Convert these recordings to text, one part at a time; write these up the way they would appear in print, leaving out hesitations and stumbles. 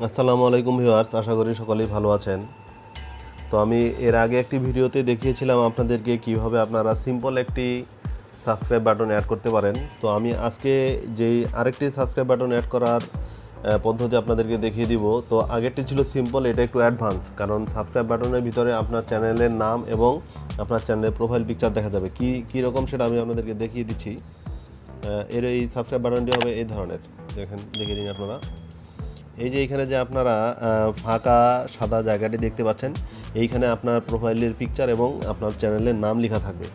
আসসালামু আলাইকুম ভিউয়ার্স, আশা করি সকলেই ভালো আছেন। তো আমি এর আগে একটি ভিডিওতে দেখিয়েছিলাম আপনাদেরকে কিভাবে আপনারা সিম্পল একটি সাবস্ক্রাইব বাটন অ্যাড করতে পারেন। তো আমি আজকে যেই আরেকটি সাবস্ক্রাইব বাটন অ্যাড করার পদ্ধতি আপনাদেরকে দেখিয়ে দিব। তো আগেরটি ছিল সিম্পল, এটা একটু অ্যাডভান্স, কারণ সাবস্ক্রাইব বাটনের ভিতরে আপনার চ্যানেলের নাম এবং আপনার চ্যানেলের প্রোফাইল পিকচার দেখা যাবে। কী রকম সেটা আমি আপনাদেরকে দেখিয়ে দিচ্ছি। এই সাবস্ক্রাইব বাটনটি হবে এই ধরনের, দেখে নিন আপনারা। এই যে এইখানে যে আপনারা ফাঁকা সাদা জায়গাটি দেখতে পাচ্ছেন, এইখানে আপনার প্রোফাইলের পিকচার এবং আপনার চ্যানেলের নাম লেখা থাকবে।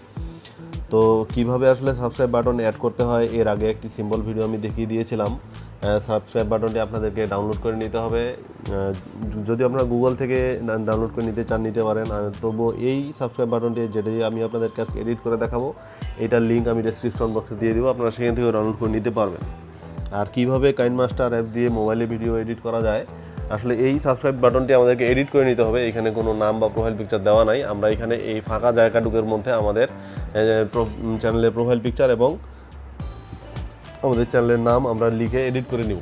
তো কিভাবে আসলে সাবস্ক্রাইব বাটন অ্যাড করতে হয় এর আগে একটি সিম্পল ভিডিও আমি দেখিয়ে দিয়েছিলাম। সাবস্ক্রাইব বাটনটি আপনাদেরকে ডাউনলোড করে নিতে হবে। যদি আপনারা গুগল থেকে ডাউনলোড করে নিতে চান নিতে পারেন। তবুও এই সাবস্ক্রাইব বাটনটি যেটি আমি আপনাদের কাছে এডিট করে দেখাবো, এটার লিঙ্ক আমি ডেসক্রিপশন বক্সে দিয়ে দেবো, আপনারা সেখান থেকে ডাউনলোড করে নিতে পারবেন। আর কিভাবে কাইনমাস্টার অ্যাপ দিয়ে মোবাইলে ভিডিও এডিট করা যায়, আসলে এই সাবস্ক্রাইব বাটনটি আমাদেরকে এডিট করে নিতে হবে। এখানে কোনো নাম বা প্রোফাইল পিকচার দেওয়া নাই। আমরা এখানে এই ফাঁকা জায়গাটুকুর মধ্যে আমাদের চ্যানেলের প্রোফাইল পিকচার এবং আমাদের চ্যানেলের নাম আমরা লিখে এডিট করে নিব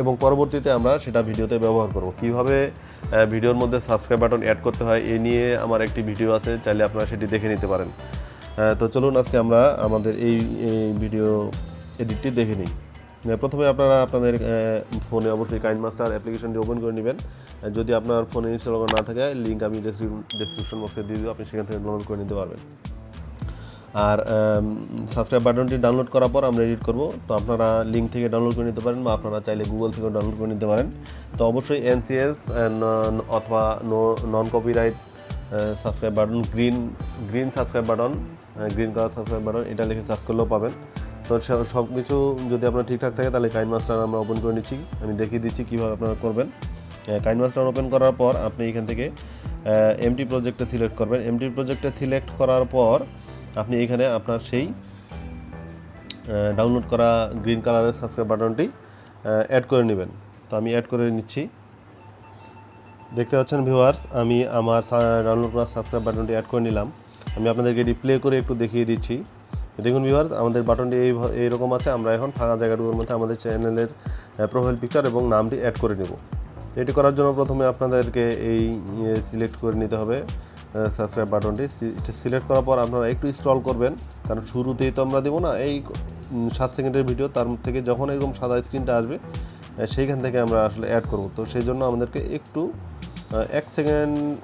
এবং পরবর্তীতে আমরা সেটা ভিডিওতে ব্যবহার করব। কিভাবে ভিডিওর মধ্যে সাবস্ক্রাইব বাটন অ্যাড করতে হয় এ নিয়ে আমার একটি ভিডিও আছে, চাইলে আপনারা সেটি দেখে নিতে পারেন। তো চলুন আজকে আমরা আমাদের এই ভিডিও এডিটটি দেখে নিই। প্রথমে আপনারা আপনাদের ফোনে অবশ্যই কাইনমাস্টার অ্যাপ্লিকেশনটি ওপেন করে নেবেন। যদি আপনার ফোনে ইনস্টল করা না থাকে, লিঙ্ক আমি ডেসক্রিপশন বক্সে দিয়ে দেবো, আপনি সেখান থেকে ডাউনলোড করে নিতে পারবেন। আর সাবস্ক্রাইব বাটনটি ডাউনলোড করার পর আমরা এডিট করব। তো আপনারা লিঙ্ক থেকে ডাউনলোড করে নিতে পারেন বা আপনারা চাইলে গুগল থেকেও ডাউনলোড করে নিতে পারেন। তো অবশ্যই NCS অথবা non copyright subscribe button, green subscribe button, green colour subscribe button, এটা লিখে সার্চ করলেও পাবেন। তো সব কিছু যদি আপনার ঠিকঠাক থাকে, তাহলে কাইনমাস্টার আমরা ওপেন করে নিচ্ছি। আমি দেখিয়ে দিচ্ছি কীভাবে আপনারা করবেন। কাইনমাস্টার ওপেন করার পর আপনি এখান থেকে এমটি প্রজেক্টে সিলেক্ট করবেন। এমটি প্রজেক্টে সিলেক্ট করার পর আপনি এখানে আপনার সেই ডাউনলোড করা গ্রিন কালারের সাবস্ক্রাইব বাটনটি অ্যাড করে নেবেন। তো আমি অ্যাড করে নিচ্ছি। দেখতে পাচ্ছেন ভিউয়ার্স, আমি আমার ডাউনলোড করা সাবস্ক্রাইব বাটনটি অ্যাড করে নিলাম। আমি আপনাদেরকে এটি প্লে করে একটু দেখিয়ে দিচ্ছি। দেখুন ভিউয়ার্স, আমাদের বাটনটি এইরকম আছে। আমরা এখন ফাঁকা জায়গাটুকুর মধ্যে আমাদের চ্যানেলের প্রোফাইল পিকচার এবং নামটি অ্যাড করে নেব। এটি করার জন্য প্রথমে আপনাদেরকে এই সিলেক্ট করে নিতে হবে সাবস্ক্রাইব বাটনটি। সিলেক্ট করার পর আপনারা একটু স্ক্রল করবেন, কারণ শুরুতেই তো আমরা দেবো না, এই 7 সেকেন্ডের ভিডিও, তার থেকে যখন এরকম সাদা স্ক্রিনটা আসবে সেইখান থেকে আমরা আসলে অ্যাড করব। তো সেই জন্য আমাদেরকে একটু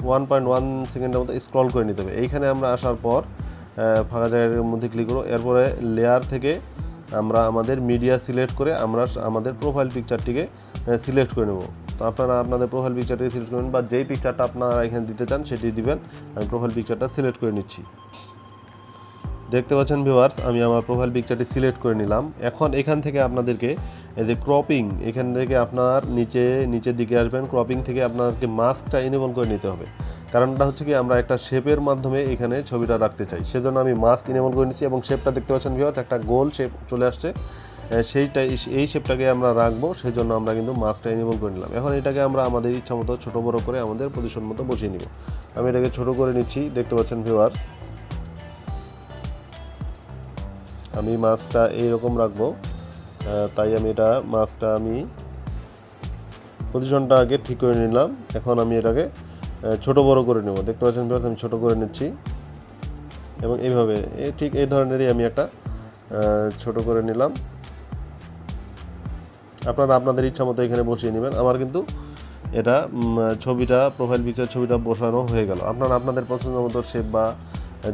1.1 সেকেন্ডের মতো স্ক্রল করে নিতে হবে। এইখানে আমরা আসার পর ফাঁকা জায়গার মধ্যে ক্লিক করব। এরপরে লেয়ার থেকে আমরা আমাদের মিডিয়া সিলেক্ট করে আমরা আমাদের প্রোফাইল পিকচারটিকে সিলেক্ট করে নেব। তো আপনারা আপনাদের প্রোফাইল পিকচারটিকে সিলেক্ট করবেন বা যেই পিকচারটা আপনারা এখানে দিতে চান সেটি দিবেন। আমি প্রোফাইল পিকচারটা সিলেক্ট করে নিচ্ছি। দেখতে পাচ্ছেন ভিউয়ার্স, আমি আমার প্রোফাইল পিকচারটি সিলেক্ট করে নিলাম। এখন এখান থেকে আপনাদেরকে এই যে ক্রপিং, এখান থেকে আপনার নিচের দিকে আসবেন। ক্রপিং থেকে আপনাকে মাস্কটা ইনেবল করে নিতে হবে। কারণটা হচ্ছে কি, আমরা একটা শেপের মাধ্যমে এখানে ছবিটা রাখতে চাই, সেজন্য আমি মাস্ক ইনেবল করে নিচ্ছি এবং শেপটা দেখতে পাচ্ছেন ভিউয়ার্স, একটা গোল শেপ চলে আসছে। এই শেপটাকে আমরা রাখবো, সেই জন্য আমরা কিন্তু মাস্কটা ইনেবল করে নিলাম। এখন এটাকে আমরা আমাদের ইচ্ছা মতো ছোটো বড়ো করে আমাদের পজিশন মতো বসিয়ে নিব। আমি এটাকে ছোটো করে নিচ্ছি। দেখতে পাচ্ছেন ভিউয়ার্স, আমি মাছটা এইরকম রাখবো, তাই আমি মাছটা আমি পজিশনটা আগে ঠিক করে নিলাম। এখন আমি এটাকে ছোট বড় করে নেব। দেখতে পাচ্ছেন ভিউয়ার্স, আমি ছোট করে নিচ্ছি এবং এইভাবে ঠিক এই ধরনেরই আমি একটা ছোট করে নিলাম। আপনারা আপনাদের ইচ্ছা মতো এখানে বসিয়ে নেবেন। আমার কিন্তু এটা ছবিটা, প্রোফাইল পিকচার ছবিটা বসানো হয়ে গেল। আপনারা আপনাদের পছন্দ মতো শেপ বা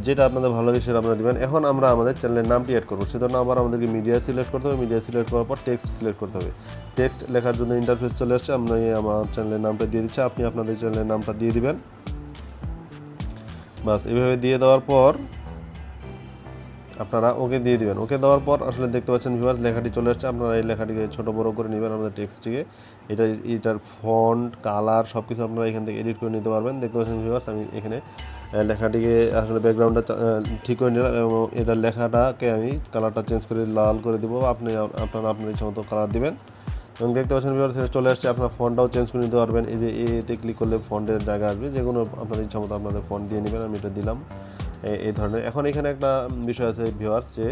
যেটা আপনাদের ভালো লাগে সেটা আপনারা দেবেন। এখন আমরা আমাদের চ্যানেলের নামটি অ্যাড করবো, সেজন্য আবার আমাদেরকে মিডিয়া সিলেক্ট করতে হবে। মিডিয়া সিলেক্ট করার পর টেক্সট সিলেক্ট করতে হবে। টেক্সট লেখার জন্য ইন্টারফেস চলে আসছে। আমি আমার চ্যানেলের নামটা দিয়ে দিচ্ছি, আপনি আপনাদের চ্যানেলের নামটা দিয়ে দিবেন। বাস এভাবে দিয়ে দেওয়ার পর আপনারা ওকে দিয়ে দিবেন। ওকে দেওয়ার পর আসলে দেখতে পাচ্ছেন ভিউয়ার্স, লেখাটি চলে আসছে। আপনারা এই লেখাটিকে ছোটো বড়ো করে নেবেন, আমাদের টেক্সটটিকে। এটার ফন্ট, কালার সব কিছু আপনারা এখান থেকে এডিট করে নিতে পারবেন। দেখতে পাচ্ছেন ভিউয়ার্স, আমি এখানে লেখাটিকে আসলে ব্যাকগ্রাউন্ডটা ঠিক করে নিলাম এবং এটার লেখাটাকে আমি কালারটা চেঞ্জ করে লাল করে দেবো। আপনারা আপনার ইচ্ছা মতো কালার দেবেন এবং দেখতে পাচ্ছেন ভিউয়ার্স, চলে আসছে। আপনার ফন্টটাও চেঞ্জ করে নিতে পারবেন। এই যে এতে ক্লিক করলে ফন্টের জায়গা আসবে, যে কোনো আপনাদের ইচ্ছা মতো আপনাদের ফন্ট দিয়ে নেবেন। আমি এটা দিলাম এই ধরনের। এখন এখানে একটা বিষয় আছে ভিউয়ার্স, যে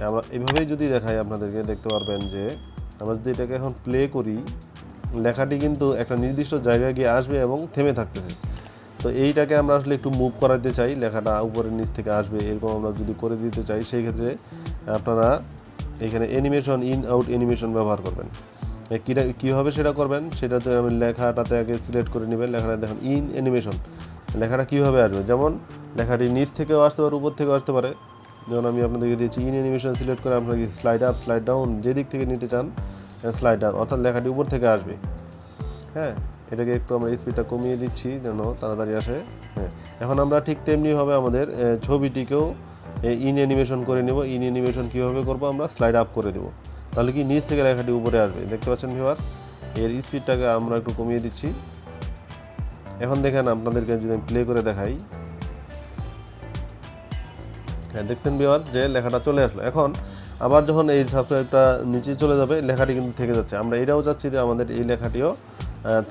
আমরা এভাবেই যদি দেখাই আপনাদেরকে, দেখতে পারবেন যে আমরা যদি এটাকে এখন প্লে করি, লেখাটি কিন্তু একটা নির্দিষ্ট জায়গায় গিয়ে আসবে এবং থেমে থাকতেছে। তো এইটাকে আমরা আসলে একটু মুভ করাতে চাই, লেখাটা উপরের নিচ থেকে আসবে এরকম আমরা যদি করে দিতে চাই, সেই ক্ষেত্রে আপনারা এখানে অ্যানিমেশন, ইন আউট অ্যানিমেশন ব্যবহার করবেন। কীভাবে সেটা করবেন, সেটাতে আমি লেখাটাতে আগে সিলেক্ট করে নেবেন। লেখাটা দেখুন ইন অ্যানিমেশন, লেখাটা কীভাবে আসবে, যেমন লেখাটি নিচ থেকেও আসতে পারে, উপর থেকেও আসতে পারে। যেমন আমি আপনাদেরকে দিয়েছি ইন অ্যানিমেশন সিলেক্ট করে আপনাকে স্লাইড আপ, স্লাইড ডাউন, যেদিক থেকে নিতে চান স্লাইড আপ, অর্থাৎ লেখাটি উপর থেকে আসবে। হ্যাঁ, এটাকে একটু আমরা স্পিডটা কমিয়ে দিচ্ছি যেন তাড়াতাড়ি আসে। হ্যাঁ, এখন আমরা ঠিক তেমনিভাবে আমাদের ছবিটিকেও ইন অ্যানিমেশন করে নেব। ইন অ্যানিমেশন কীভাবে করবো, আমরা স্লাইড আপ করে দেবো, তাহলে কি নিচ থেকে লেখাটি উপরে আসবে। দেখতে পাচ্ছেন ভিউয়ার্স, এর স্পিডটাকে আমরা একটু কমিয়ে দিচ্ছি। এখন দেখেন আপনাদেরকে যদি আমি প্লে করে দেখাই, হ্যাঁ দেখতেন ভিউয়ার্স যে লেখাটা চলে আসলো। এখন আবার যখন এই সাবস্ক্রাইবটা নিচে চলে যাবে, লেখাটি কিন্তু থেকে যাচ্ছে। আমরা এটাও চাচ্ছি যে আমাদের এই লেখাটিও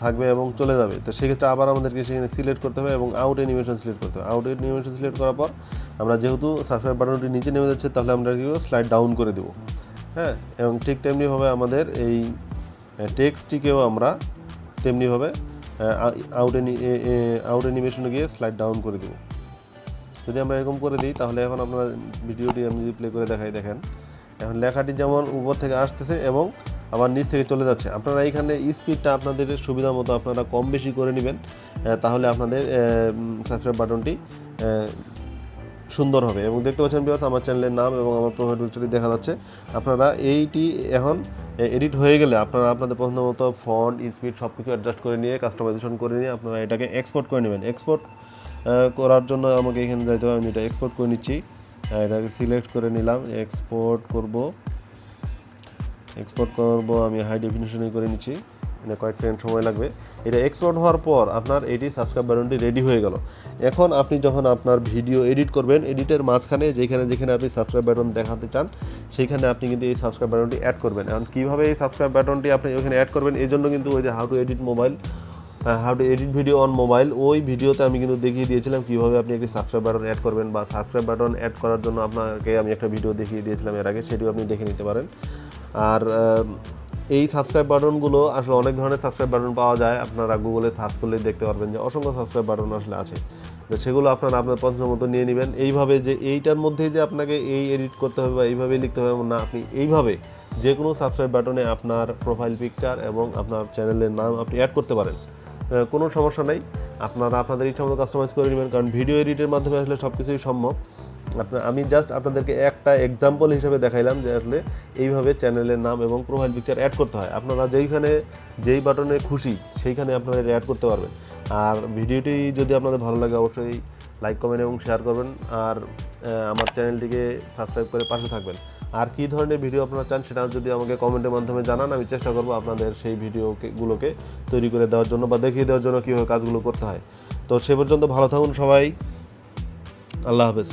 থাকবে এবং চলে যাবে। তো সেক্ষেত্রে আবার আমাদেরকে সেখানে সিলেক্ট করতে হবে এবং আউট অ্যানিমেশন সিলেক্ট করতে হবে। আউট অ্যানিমেশন সিলেক্ট করার পর আমরা যেহেতু সাবস্ক্রাইব বাটনটি নিচে নেমে যাচ্ছে, তাহলে আমরা কি স্লাইড ডাউন করে দেবো। হ্যাঁ, এবং ঠিক তেমনিভাবে আমাদের এই টেক্সটটিকেও আমরা তেমনিভাবে আউট অ্যানিমেশনে গিয়ে স্লাইড ডাউন করে দেবো। যদি আমরা এরকম করে দিই, তাহলে এখন আপনারা ভিডিওটি আমি প্লে করে দেখাই, দেখেন এখন লেখাটি যেমন উপর থেকে আসতেছে এবং আবার নিচ থেকে চলে যাচ্ছে। আপনারা এইখানে স্পিডটা আপনাদের সুবিধা মতো আপনারা কম বেশি করে নেবেন, তাহলে আপনাদের সাবস্ক্রাইব বাটনটি সুন্দর হবে। এবং দেখতে পাচ্ছেন ভিউয়ার্স, আমার চ্যানেলের নাম এবং আমার প্রোফাইল পিকচারটি দেখা যাচ্ছে। আপনারা এইটি এখন এডিট হয়ে গেলে আপনারা আপনাদের পছন্দ মতো ফন্ট, স্পিড সব কিছু অ্যাডজাস্ট করে নিয়ে, কাস্টমাইজেশন করে নিয়ে আপনারা এটাকে এক্সপোর্ট করে নেবেন। এক্সপোর্ট করার জন্য আমাকে এখানে যাইতে হবে, আমি এটা এক্সপোর্ট করে নিচ্ছি। এটাকে সিলেক্ট করে নিলাম, এক্সপোর্ট করব আমি হাই ডেফিনিশনে করে নিচ্ছি। এটা কয়েক সেকেন্ড সময় লাগবে। এটা এক্সপোর্ট হওয়ার পর আপনার এটি সাবস্ক্রাইব বাটনটি রেডি হয়ে গেল। এখন আপনি যখন আপনার ভিডিও এডিট করবেন, এডিটের মাঝখানে যেখানে আপনি সাবস্ক্রাইব বাটন দেখাতে চান, সেইখানে আপনি কিন্তু এই সাবস্ক্রাইব বাটনটি অ্যাড করবেন। এখন কীভাবে এই সাবস্ক্রাইব বাটনটি আপনি ওখানে অ্যাড করবেন, এই জন্য কিন্তু ওই যে how to edit video on mobile, ওই ভিডিওতে আমি কিন্তু দেখিয়ে দিয়েছিলাম কীভাবে আপনি একটি সাবস্ক্রাইব বাটন অ্যাড করবেন। বা সাবস্ক্রাইব বাটন অ্যাড করার জন্য আপনাকে আমি একটা ভিডিও দেখিয়ে দিয়েছিলাম এর আগে, সেটিও আপনি দেখে নিতে পারেন। আর এই সাবস্ক্রাইব বাটনগুলো আসলে অনেক ধরনের সাবস্ক্রাইব বাটন পাওয়া যায়, আপনারা গুগলে সার্চ করলে দেখতে পারবেন যে অসংখ্য সাবস্ক্রাইব বাটন আসলে আছে। তো সেগুলো আপনারা আপনার পছন্দ মতো নিয়ে নেবেন। এইভাবে যে এইটার মধ্যেই যে আপনাকে এই এডিট করতে হবে বা এইভাবেই লিখতে হবে না, আপনি এইভাবে যে কোনো সাবস্ক্রাইব বাটনে আপনার প্রোফাইল পিকচার এবং আপনার চ্যানেলের নাম আপনি অ্যাড করতে পারেন, কোনো সমস্যা নেই। আপনারা আপনাদের ইচ্ছা মতো কাস্টমাইজ করে নেবেন, কারণ ভিডিও এডিটের মাধ্যমে আসলে সব কিছুই সম্ভব। আমি জাস্ট আপনাদেরকে একটা এক্সাম্পল হিসেবে দেখাইলাম যে আসলে এইভাবে চ্যানেলের নাম এবং প্রোফাইল পিকচার অ্যাড করতে হয়। আপনারা যেই বাটনে খুশি সেইখানে আপনারা অ্যাড করতে পারবেন। আর ভিডিওটি যদি আপনাদের ভালো লাগে অবশ্যই লাইক, কমেন্ট এবং শেয়ার করবেন। আর আমার চ্যানেলটিকে সাবস্ক্রাইব করে পাশে থাকবেন। আর কী ধরনের ভিডিও আপনারা চান সেটা যদি আমাকে কমেন্টের মাধ্যমে জানান, আমি চেষ্টা করব আপনাদের সেই ভিডিওগুলোকে তৈরি করে দেওয়ার জন্য বা দেখিয়ে দেওয়ার জন্য কীভাবে কাজগুলো করতে হয়। তো সে পর্যন্ত ভালো থাকুন সবাই, আল্লাহ হাফেজ।